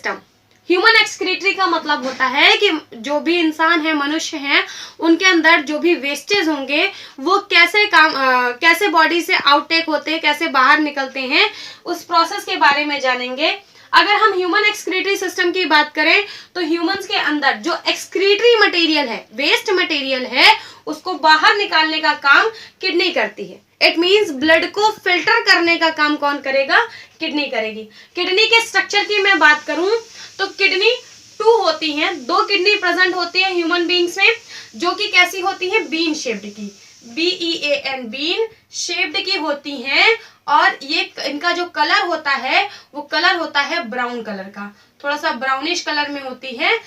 System. Human excretory का मतलब होता है कि जो भी इंसान है, मनुष्य हैं, उनके अंदर जो भी वेस्टेज होंगे वो कैसे बॉडी से आउटटेक होते हैं, कैसे बाहर निकलते हैं, उस प्रोसेस के बारे में जानेंगे। अगर हम ह्यूमन एक्सक्रीटरी सिस्टम की बात करें तो ह्यूमंस के अंदर जो एक्सक्रीटरी मटेरियल है, वेस्ट मटेरियल है, उसको बाहर निकालने का काम किडनी करती है। इट मीन्स ब्लड को फिल्टर करने का काम कौन करेगा? किडनी करेगी। किडनी के स्ट्रक्चर की मैं बात करूं तो किडनी 2 होती हैं, 2 किडनी प्रेजेंट होती है ह्यूमन बींग्स में, जो कि कैसी होती है? बीन शेप्ड की, BEAN, बीन शेप्ड की होती हैं। और ये इनका जो कलर होता है वो कलर होता है ब्राउन कलर का, थोड़ा सा ब्राउनिश कलर में होती है।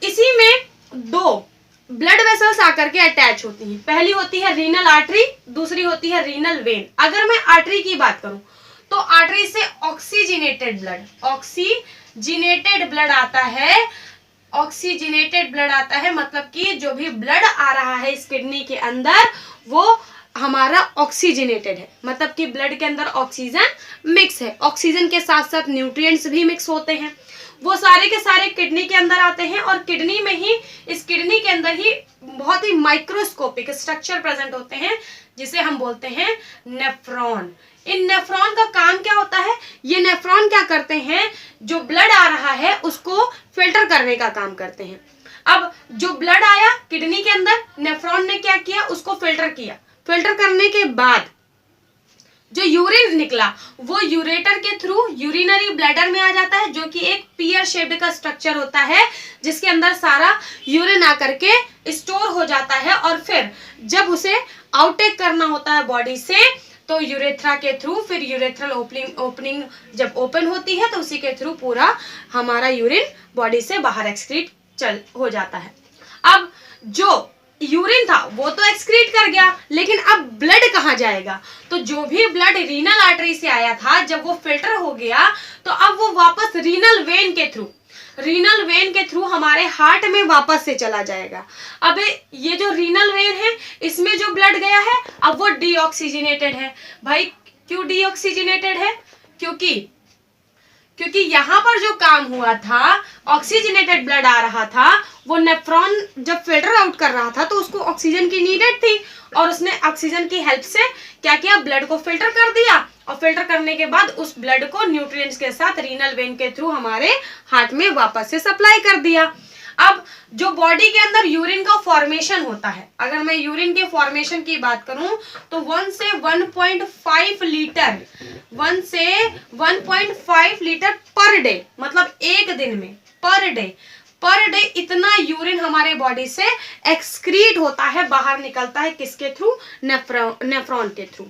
इसी में 2 ब्लड वेसल्स आकर के अटैच होती हैं। पहली होती है रीनल आर्टरी, दूसरी होती है रीनल वेन। अगर मैं आर्टरी की बात करूं तो आर्टरी से ऑक्सीजनेटेड ब्लड आता है। ऑक्सीजनेटेड ब्लड आता है मतलब कि जो भी ब्लड आ रहा है इस किडनी के अंदर वो हमारा ऑक्सीजनेटेड है, मतलब कि ब्लड के अंदर ऑक्सीजन मिक्स है। ऑक्सीजन के साथ साथ न्यूट्रिएंट्स भी मिक्स होते हैं। वो सारे के सारे किडनी के अंदर आते हैं और किडनी में ही, इस किडनी के अंदर ही बहुत ही माइक्रोस्कोपिक स्ट्रक्चर प्रेजेंट होते हैं जिसे हम बोलते हैं नेफ्रॉन। इन नेफ्रॉन का काम क्या होता है? ये नेफ्रॉन क्या करते हैं? जो ब्लड आ रहा है उसको फिल्टर करने का काम करते हैं। अब जो ब्लड आया किडनी के अंदर, नेफ्रॉन ने क्या किया? उसको फिल्टर किया। फिल्टर करने के बाद जो यूरिन निकला वो यूरेटर के थ्रू यूरिनरी ब्लैडर में आ जाता है, जो कि एक पियर शेप्ड का स्ट्रक्चर होता है जिसके अंदर सारा यूरिन आकर के स्टोर हो जाता है। और फिर जब उसे आउटटेक करना होता है बॉडी से तो यूरेथ्रा के थ्रू, फिर यूरेथ्रल ओपनिंग जब ओपन होती है तो उसी के थ्रू पूरा हमारा यूरिन बॉडी से बाहर एक्सक्रीट हो जाता है। अब जो यूरिन था वो तो एक्सक्रीट कर गया, लेकिन अब ब्लड कहाँ जाएगा? तो जो भी ब्लड रीनल आर्टरी से आया था जब वो फिल्टर हो गया तो अब वो वापस रीनल वेन के थ्रू हमारे हार्ट में वापस से चला जाएगा। अब ये जो रीनल वेन है इसमें जो ब्लड गया है अब वो डीऑक्सीजनेटेड है। भाई क्यों डीऑक्सीजनेटेड है? क्योंकि यहाँ पर जो काम हुआ था, ऑक्सीजनेटेड ब्लड आ रहा था, वो नेफ्रॉन जब फिल्टर आउट कर रहा था तो उसको ऑक्सीजन की नीडेड थी और उसने ऑक्सीजन की हेल्प से क्या किया? ब्लड को फिल्टर कर दिया और फिल्टर करने के बाद उस ब्लड को न्यूट्रिएंट्स के साथ रीनल वेन के थ्रू हमारे हार्ट में वापस से सप्लाई कर दिया। अब जो बॉडी के अंदर यूरिन का फॉर्मेशन होता है, अगर मैं यूरिन के फॉर्मेशन की बात करूं तो 1 से 1.5 लीटर पर डे, मतलब एक दिन में पर डे इतना यूरिन हमारे बॉडी से एक्सक्रीट होता है, बाहर निकलता है। किसके थ्रू? नेफ्रॉन के थ्रू।